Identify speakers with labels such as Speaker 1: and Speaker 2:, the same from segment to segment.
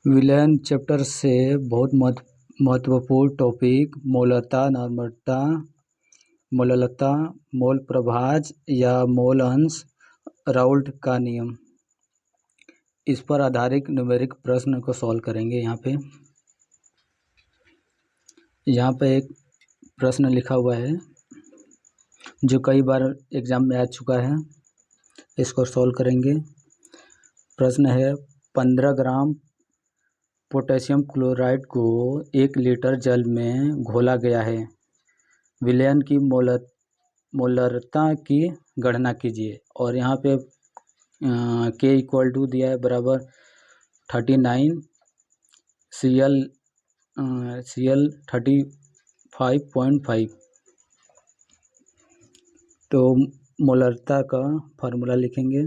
Speaker 1: विलयन चैप्टर से बहुत महत्वपूर्ण टॉपिक मोलता, नॉर्मलता, मोललता, मोल प्रभाज या मोल अंश, राउल्ट का नियम, इस पर आधारित न्यूमेरिक प्रश्न को सॉल्व करेंगे। यहाँ पे एक प्रश्न लिखा हुआ है जो कई बार एग्जाम में आ चुका है। इसको सॉल्व करेंगे। प्रश्न है 15 ग्राम पोटेशियम क्लोराइड को 1 लीटर जल में घोला गया है। विलयन की मोलरता की गणना कीजिए। और यहाँ पे के इक्वल टू दिया है बराबर 39, CL 35.5। तो मोलरता का फार्मूला लिखेंगे।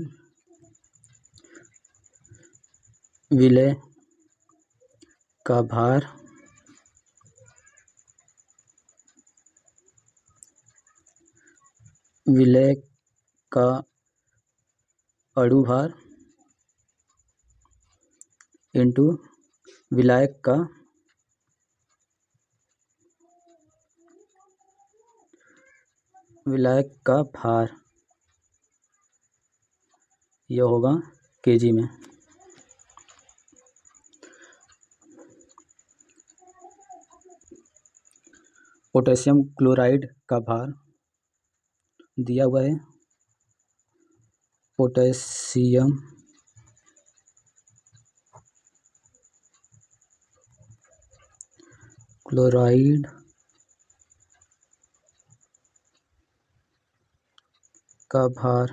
Speaker 1: विलय का भार विलय का अणु भार इंटू विलायक का भार, यह होगा केजी में। पोटेशियम क्लोराइड का भार दिया हुआ है। पोटेशियम क्लोराइड का भार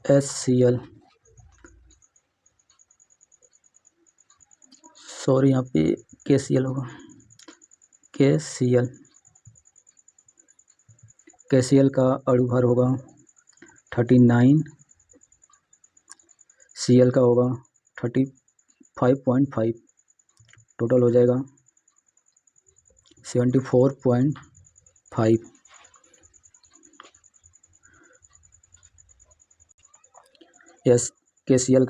Speaker 1: HCl, सॉरी यहाँ पे KCl होगा। KCl का अणु भार होगा 39, Cl का होगा 35.5, टोटल हो जाएगा 74.5। यस, KCl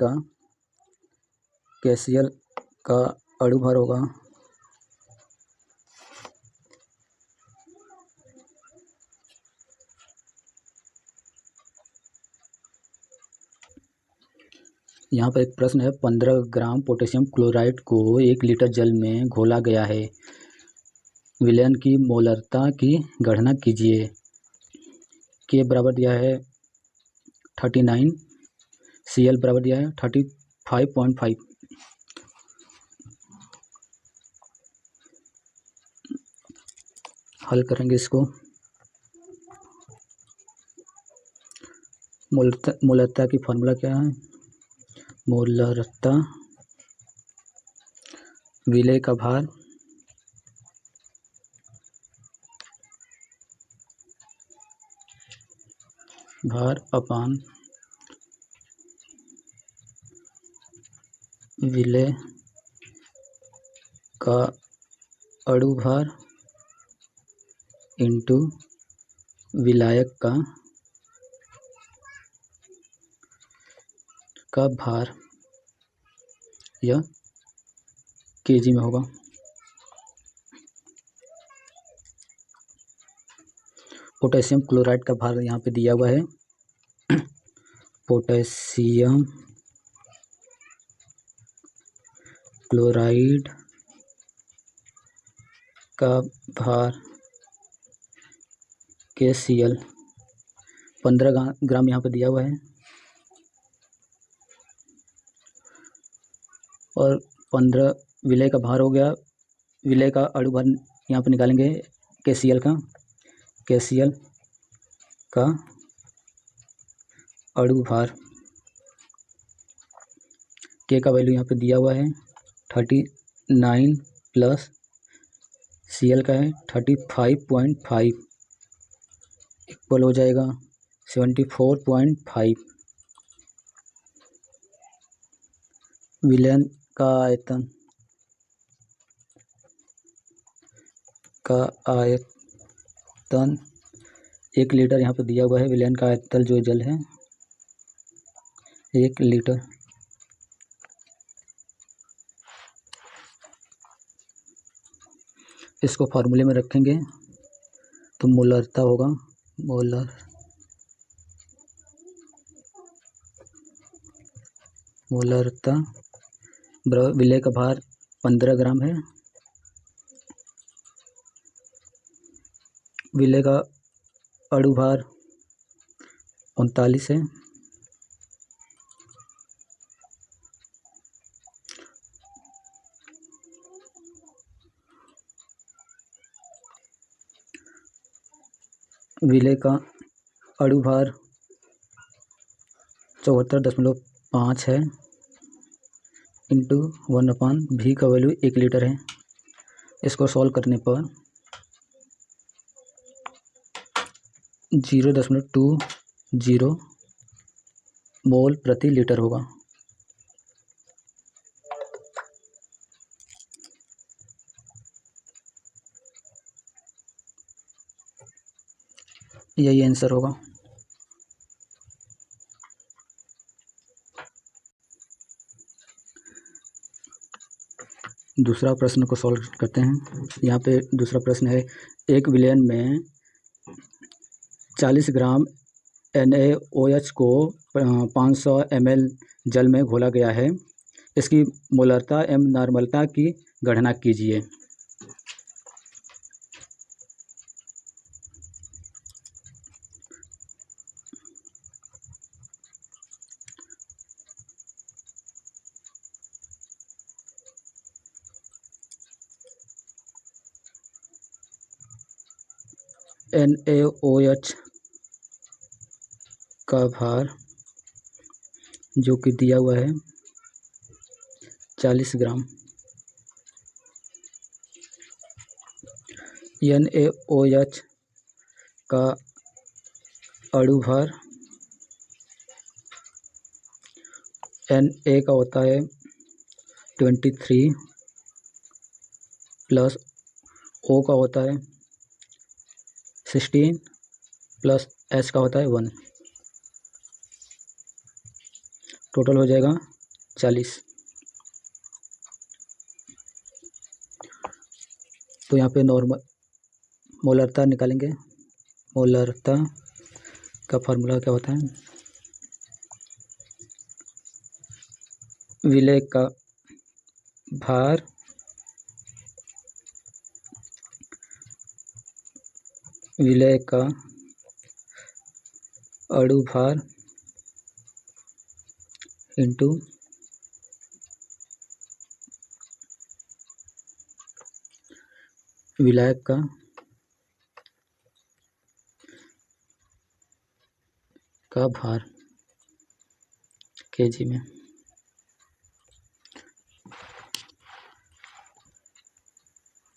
Speaker 1: का अणु भार होगा यहाँ पर एक प्रश्न है 15 ग्राम पोटेशियम क्लोराइड को 1 लीटर जल में घोला गया है। विलयन की मोलरता की गणना कीजिए। के बराबर दिया है 39, Cl बराबर दिया है 35.5। हल करेंगे इसको। मोलरता की फार्मूला क्या है? मोलरता विलय का भार अपान विलय का अणु भार इंटू विलायक का भार, यह केजी में होगा। पोटेशियम क्लोराइड का भार यहाँ पे दिया हुआ है। पोटेशियम क्लोराइड का भार KCl 15 ग्राम यहाँ पे दिया हुआ है। और 15 विलय का भार हो गया। विलय का अणु भार यहाँ पे निकालेंगे KCl का अणु भार, के का वैल्यू यहाँ पे दिया हुआ है 39 प्लस Cl का है 35.5, इक्वल हो जाएगा 74.5। विलयन का आयतन 1 लीटर यहाँ पे दिया हुआ है। विलयन का आयतन जो जल है 1 लीटर। इसको फार्मूले में रखेंगे तो मोलरता होगा, मोलरता विलेय का भार 15 ग्राम है। विलेय का अणु भार 39 है। विलेय का अणु भार 74.5 है इंटू 1/V का वैल्यू 1 लीटर है। इसको सॉल्व करने पर 0.20 मोल प्रति लीटर होगा। यही आंसर होगा। दूसरा प्रश्न को सॉल्व करते हैं। यहाँ पे दूसरा प्रश्न है, एक विलयन में 40 ग्राम NaOH को 500 ml जल में घोला गया है। इसकी मोलरता एवं नॉर्मलता की गणना कीजिए। NaOH का भार जो कि दिया हुआ है 40 ग्राम। NaOH का अणु भार Na का होता है 23 प्लस O का होता है 16 प्लस H का होता है 1, टोटल हो जाएगा 40। तो यहाँ पे नॉर्मल मोलरता निकालेंगे। मोलरता का फार्मूला क्या होता है, विलेय का भार विलेय का अणु भार इंटू विलायक का भार केजी में।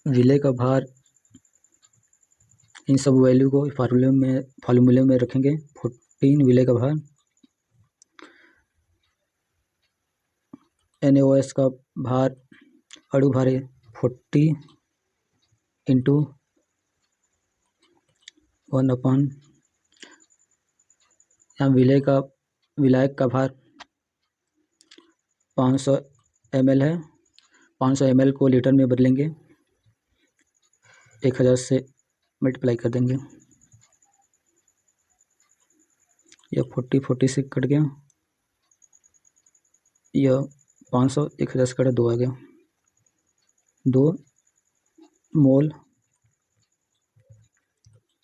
Speaker 1: विलेय का भार, इन सब वैल्यू को फार्मूले में रखेंगे। 14 विलेय का भार, NaOH का भार अणु भार है 40 इंटू 1/, यहाँ विलायक का भार 500 ml है। 500 ml को लीटर में बदलेंगे, 1000 से मल्टीप्लाई कर देंगे। यह 40 से कट गया, यह 500 1000 से कटा 2 आ गया, 2 मोल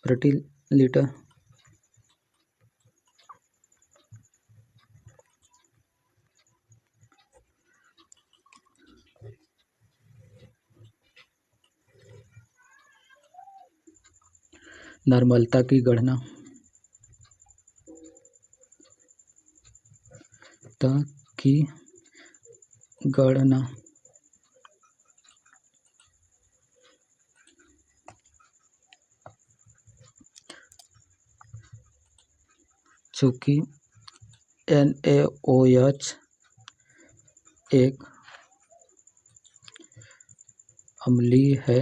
Speaker 1: प्रति लीटर। नॉर्मलता की गणना, चूँकि NaOH एक अम्लीय है,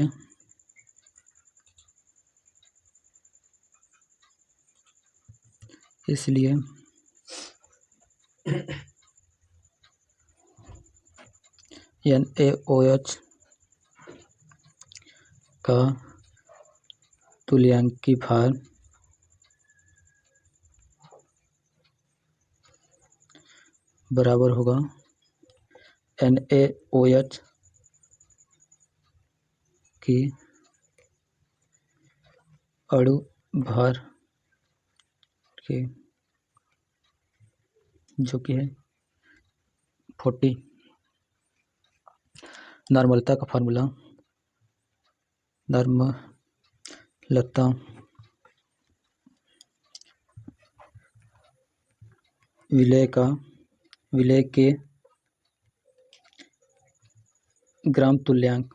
Speaker 1: इसलिए NaOH का तुल्यकालिक भार बराबर होगा NaOH की अणु भार के, जो कि है 40। नॉर्मलता का फार्मूला, नॉर्मलता विलय के ग्राम तुल्यांक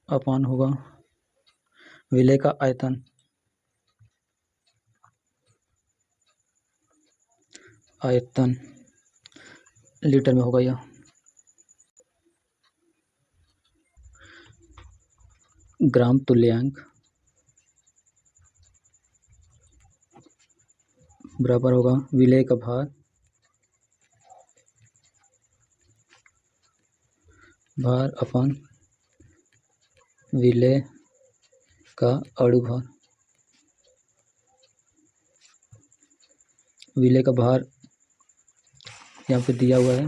Speaker 1: अपान होगा विलय का आयतन लीटर में होगा यह। ग्राम तुल्यांक बराबर होगा विलय का भार अपन विलय का अणु भार। विलय का भार यहाँ पे दिया हुआ है,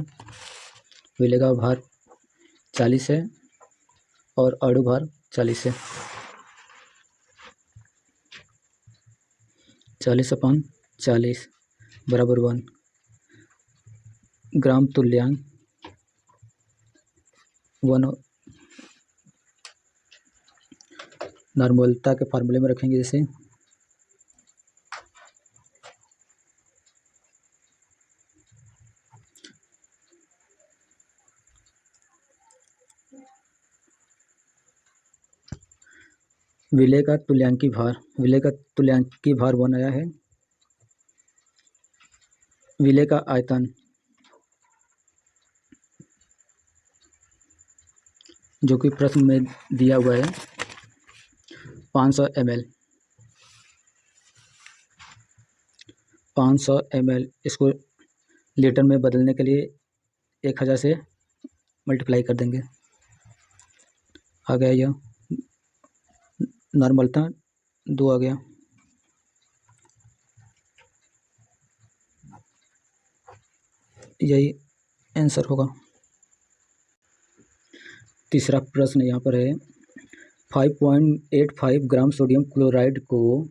Speaker 1: विलय का भार 40 है और अणु भार 40 है। 40/40 बराबर 1। ग्राम तुल्यांक 1 नॉर्मलता के फार्मूले में रखेंगे। जैसे विलय का तुल्यकालिक भार 1 आया है। विलय का आयतन जो कि प्रश्न में दिया हुआ है 500 ml। 500 ml इसको लीटर में बदलने के लिए 1000 से मल्टीप्लाई कर देंगे। आ गया यह नॉर्मलता 2 आ गया। यही आंसर होगा। तीसरा प्रश्न यहाँ पर है 5.85 ग्राम सोडियम क्लोराइड को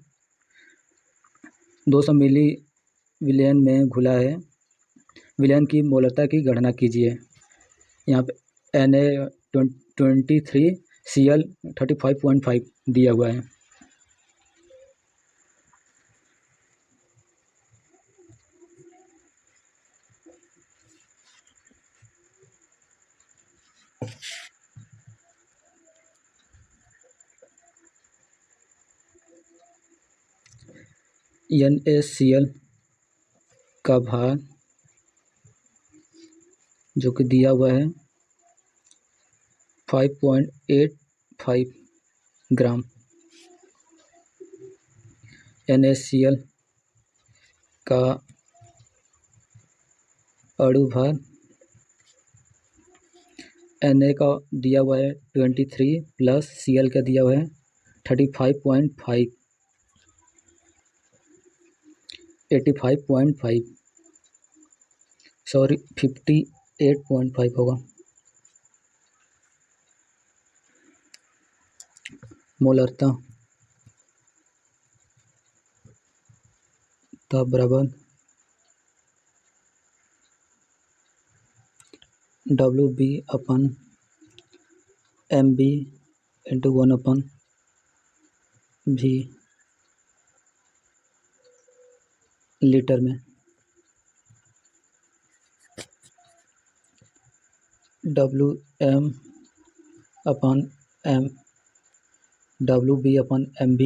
Speaker 1: 200 मिली विलयन में घुला है। विलयन की मोलरता की गणना कीजिए। यहाँ पे Na23Cl 35.5 दिया हुआ है। NaCl का भार जो कि दिया हुआ है 5.85 ग्राम। NaCl का अणु भार Na का दिया हुआ है 23 प्लस Cl का दिया हुआ है 35.5 85.5 सॉरी 58.5 होगा। मोलरता बराबर WB/MB × 1/V लीटर में। WB/MB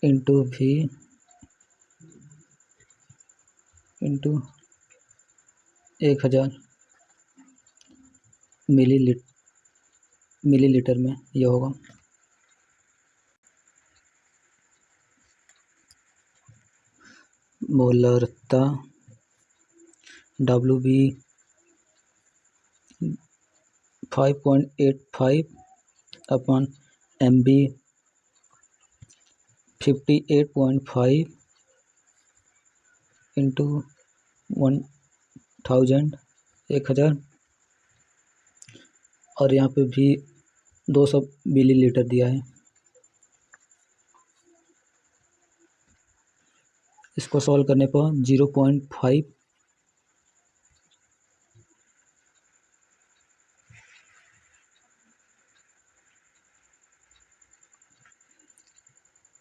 Speaker 1: × V × 1000 मिलीलीटर में यह होगा। मोलरता WB 5.85 अपॉन MB 58.5 इंटू 1000 1000 और यहाँ पे भी 200 मिलीलीटर दिया है। इसको सॉल्व करने पर 0.5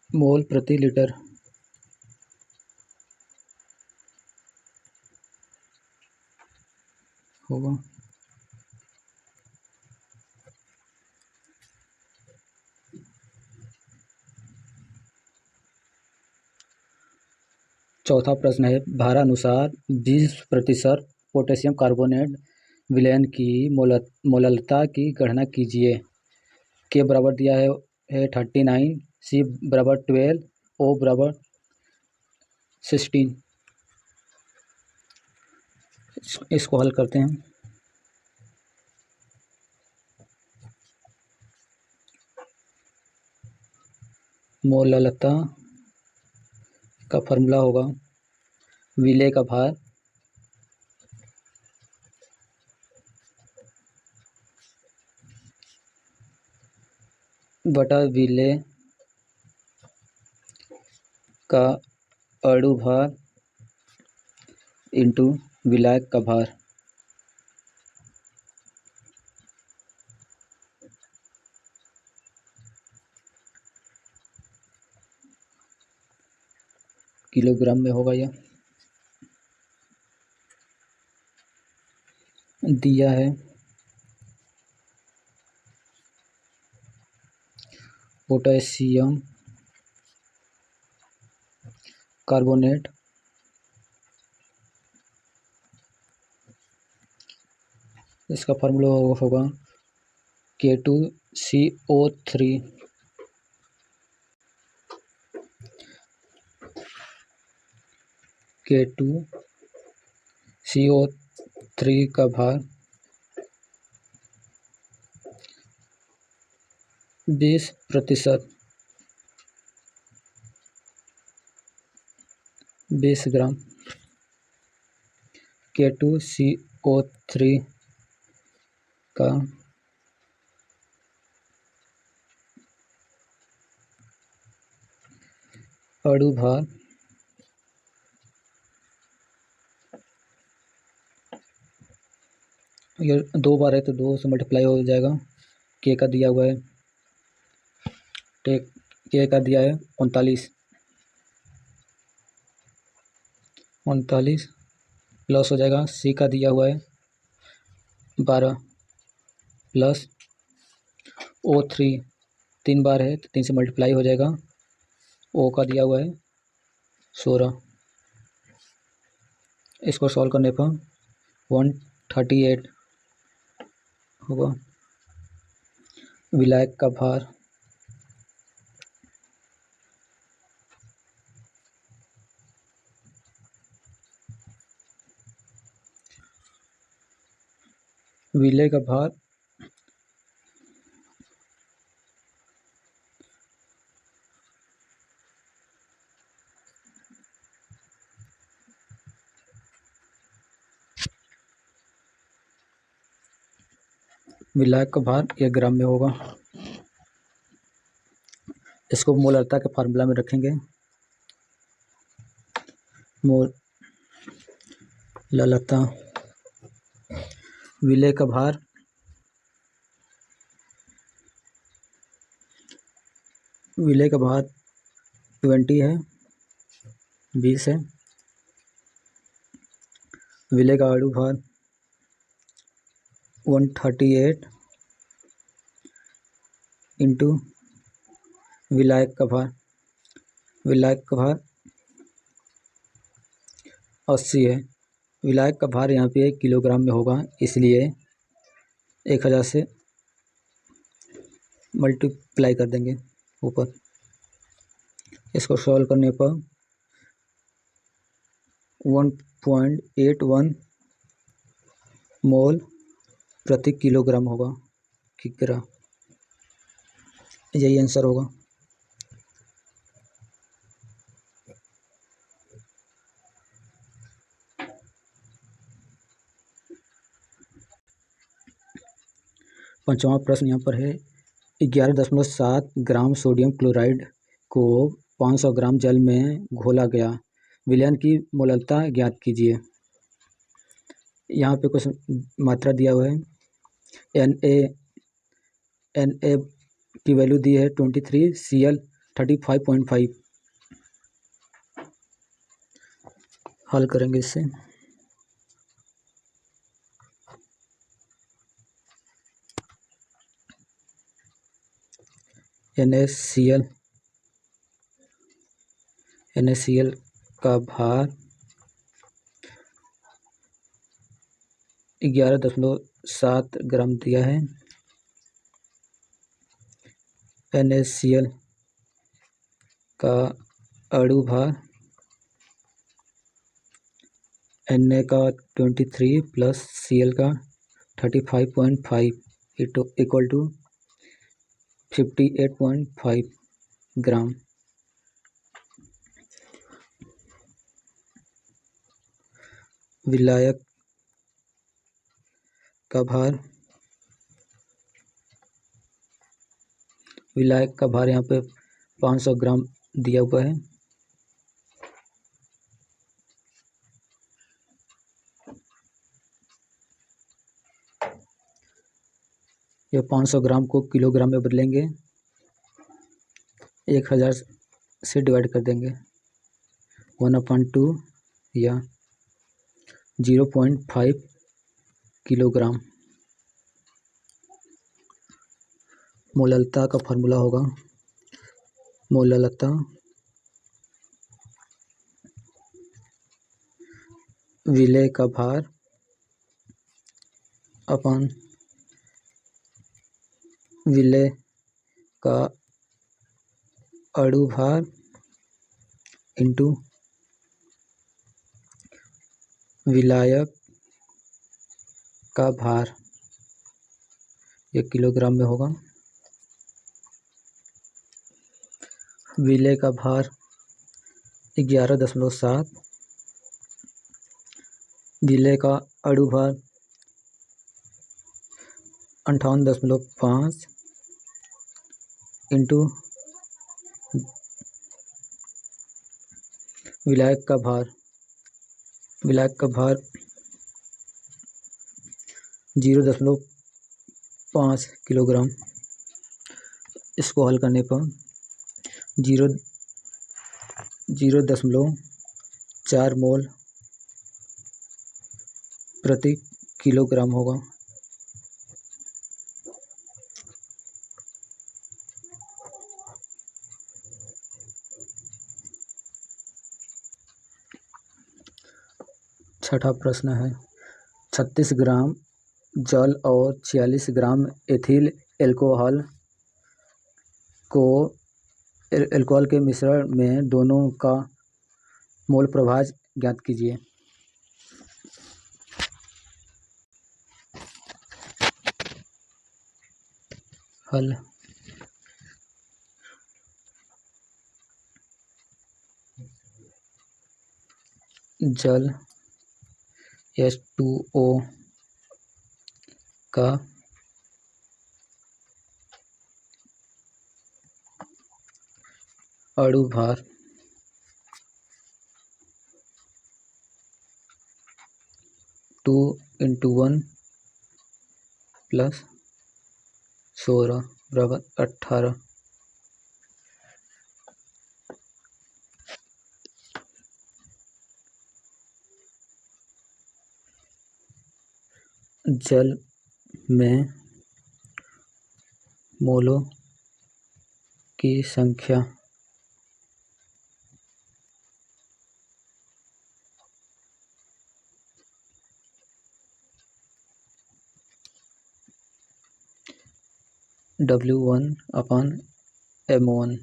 Speaker 1: मोल प्रति लीटर होगा। चौथा प्रश्न है, भारानुसार 20% पोटेशियम कार्बोनेट विलयन की मोलरता की गणना कीजिए। के बराबर दिया है 39, सी बराबर 12, ओ बराबर 16। इसको हल करते हैं। मोलरता का फॉर्मूला होगा विलेय का भार बटा विलेय का अणु भार इंटू विलायक का भार। किलोग्राम में होगा यह। दिया है पोटेशियम कार्बोनेट इसका फार्मूला होगा K2CO3 K2CO3 का भार 20% 20 ग्राम K2CO3 का अणु भार ये 2 बार है तो 2 से मल्टीप्लाई हो जाएगा। के का दिया हुआ है के का दिया है 39 प्लस हो जाएगा। सी का दिया हुआ है 12 प्लस O3 3 बार है तो 3 से मल्टीप्लाई हो जाएगा। ओ का दिया हुआ है 16। इसको सॉल्व करने पर 138 होगा। विलायक का भार विलेय का भार विलायक का भार यह ग्राम में होगा। इसको मोलरता के फार्मूला में रखेंगे। मोलरता विलेय का भार विलेय का भार 20 है 20 है। विलेय का अणु भार 138 इंटू विलायक का भार 80 है। विलायक का भार यहाँ पे किलोग्राम में होगा, इसलिए 1000 से मल्टीप्लाई कर देंगे ऊपर। इसको सॉल्व करने पर 1.81 मोल प्रति किलोग्राम होगा। किग्रा, यही आंसर होगा। पांचवा प्रश्न यहाँ पर है 11.7 ग्राम सोडियम क्लोराइड को 500 ग्राम जल में घोला गया, विलयन की मोललता ज्ञात कीजिए। यहाँ पे कुछ मात्रा दिया हुआ है। Na की वैल्यू दी है 23, Cl 35.5। हल करेंगे इससे। NaCl का भार 11.7 ग्राम दिया है। NaCl का अणु भार Na का 23 प्लस Cl का 35.5 इक्वल टू 58.5 ग्राम। विलायक का भार यहाँ पे 500 ग्राम दिया हुआ है। यह 500 ग्राम को किलोग्राम में बदलेंगे, 1000 से डिवाइड कर देंगे। 1/2 या 0.5 किलोग्राम। मोललता का फार्मूला होगा मोललता विलेय का भार अपन विलेय का अणु भार इंटू विलायक का भार, ये किलोग्राम में होगा। विलेय का भार 11.7, विलेय का अणु भार 58.5 इंटू विलायक का भार 0.5 किलोग्राम। इसको हल करने पर 0.4 मोल प्रति किलोग्राम होगा। छठा प्रश्न है 36 ग्राम जल और 46 ग्राम एथिल एल्कोहल के मिश्रण में दोनों का मोल प्रभाव ज्ञात कीजिए। हल जल H2O का अणु भार 2 × 1 + 16 = 18। जल में मोलों की संख्या W1/M1।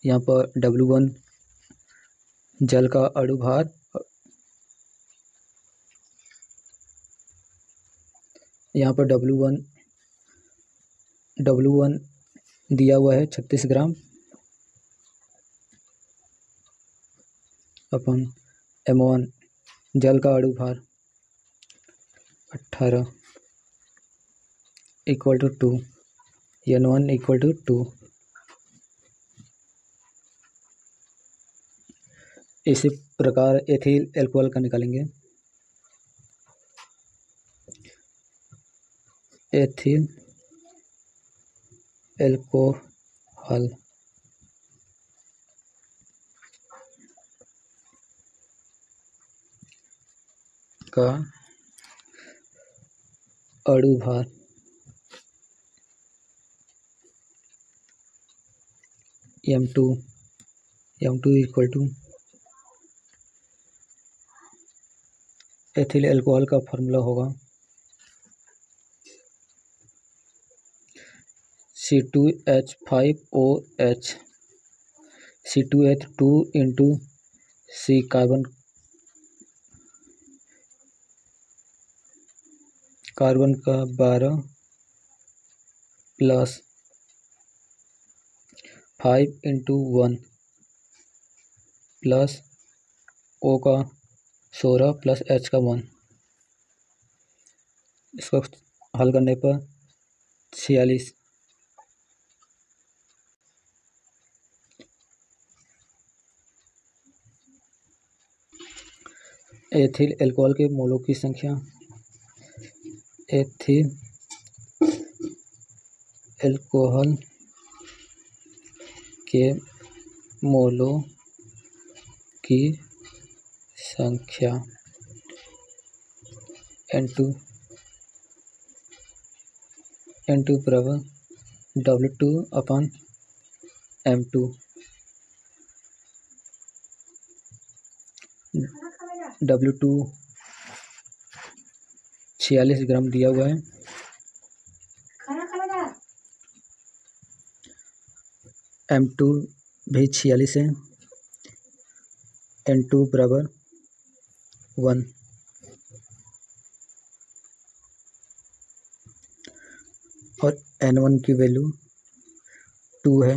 Speaker 1: यहाँ पर W1 जल का अणुभार यहाँ पर W1 दिया हुआ है 36 ग्राम अपन M1 जल का अणुभार 18 equal to 2, N1 equal to 2। इसी प्रकार एथिल एल्कोहल का निकालेंगे। एथिल एल्कोहल का अणुभार M2 equal to ethyl alcohol का फार्मूला होगा C2H5OH, C2H2 into C carbon का 12 प्लस 5 इंटू 1 प्लस O का 16 प्लस H का 1। इसको हल करने पर 46। एथिल एल्कोहल के मोलों की संख्या, एथिल एल्कोहल के मोलों की संख्या N2 बराबर W2 अपन M2। W2 46 ग्राम दिया हुआ है। M2 भी 46 है। N2 बराबर 1। और N1 की वैल्यू 2 है।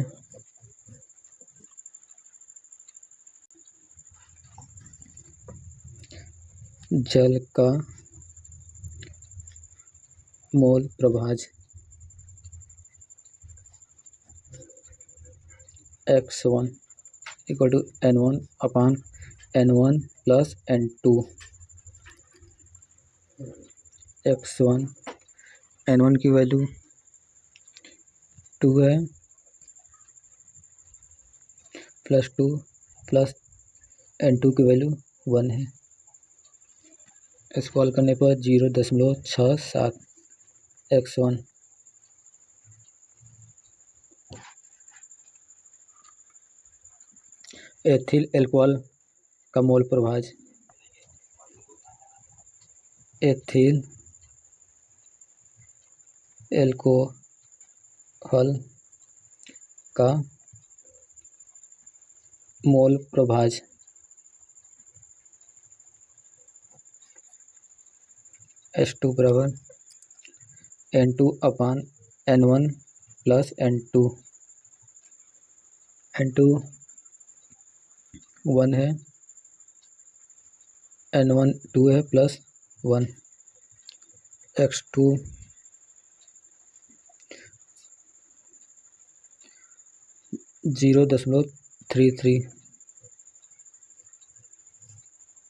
Speaker 1: जल का मोल प्रभाज X1 equal to N1 upon N1 plus N2। X1 N1 की वैल्यू 2 है प्लस 2 प्लस N2 की वैल्यू 1 है। इसको हल करने पर 0.67 X1 एथिल एल्कोहल का मोल प्रभाज, एथिल एल्कोहल का मोल प्रभाज H2 बराबर N2 अपान N1 प्लस N2। N2 1 है, N1 2 है प्लस 1। X2 0.33।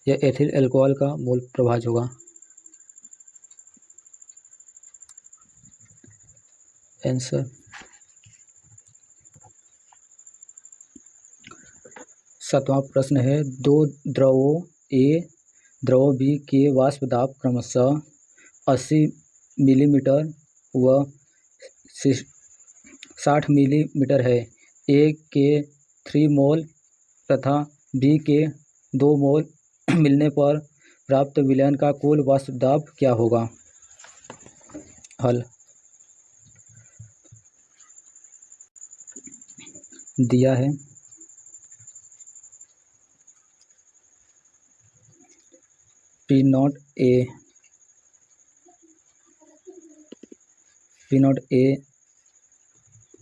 Speaker 1: यह एथिल एल्कोहल का मोल प्रभाज होगा। आंसर 7वां प्रश्न है, दो द्रवों A द्रव B के वाष्प दाब क्रमशः 80 मिलीमीटर व 60 मिलीमीटर है। A के 3 मोल तथा B के 2 मोल मिलने पर प्राप्त विलयन का कुल वाष्प दाब क्या होगा? हल दिया है पी नॉट ए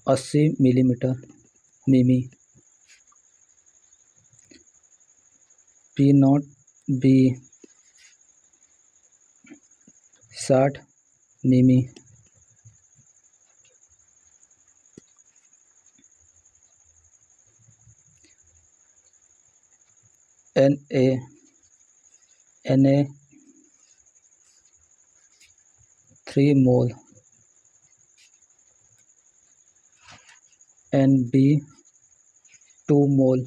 Speaker 1: 80 मिलीमीटर मिमी, पी नॉट बी 60 मिमी, N A 3 mole, N B 2 mole,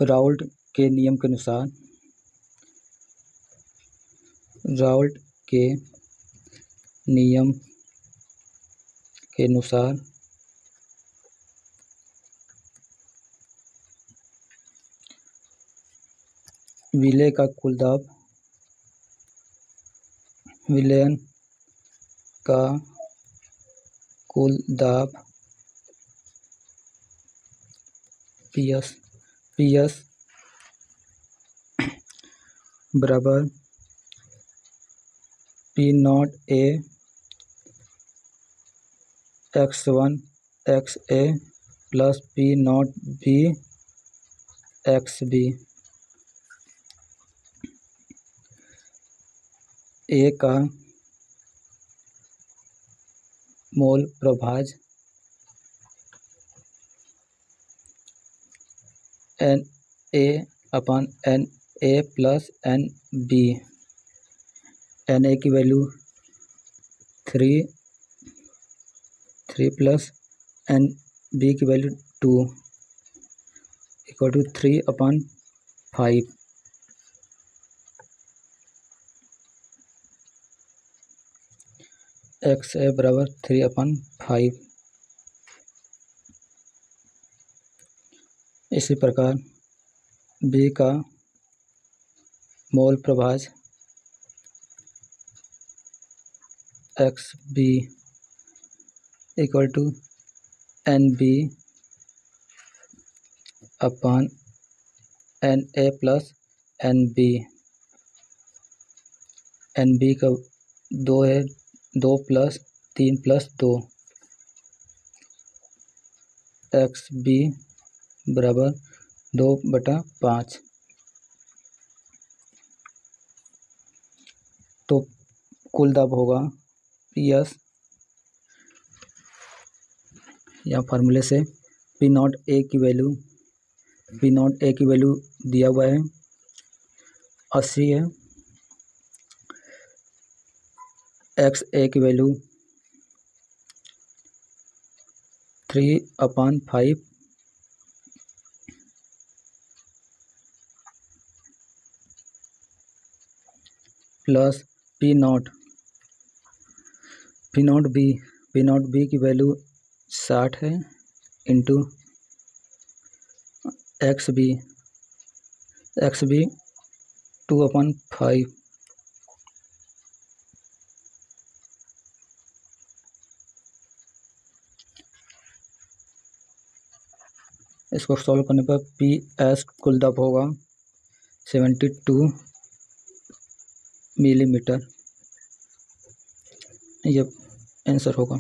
Speaker 1: Raoult के नियम के अनुसार विलेय का कुल दाब पीएस बराबर P naught A x1 XA plus P naught B XB। A का मोल प्रभाज NA/NA प्लस NB, NA की वैल्यू 3 प्लस NB की वैल्यू 2 इक्वल टू 3/5। XA बराबर 3/5। इसी प्रकार B का मोल प्रभाज XB equal to NB/NA plus NB। NB का 2 है, 2 प्लस 3 प्लस 2, XB बराबर 2/5। तो कुल दाब होगा PS, या फार्मूले से पी नॉट ए की वैल्यू दिया हुआ है 80 है, XA की value 3/5 plus P naught B की वैल्यू 60 है इंटू XB 2/5। इसको सॉल्व करने पर PS कुल दाब होगा 72 मिलीमीटर। ये आंसर होगा।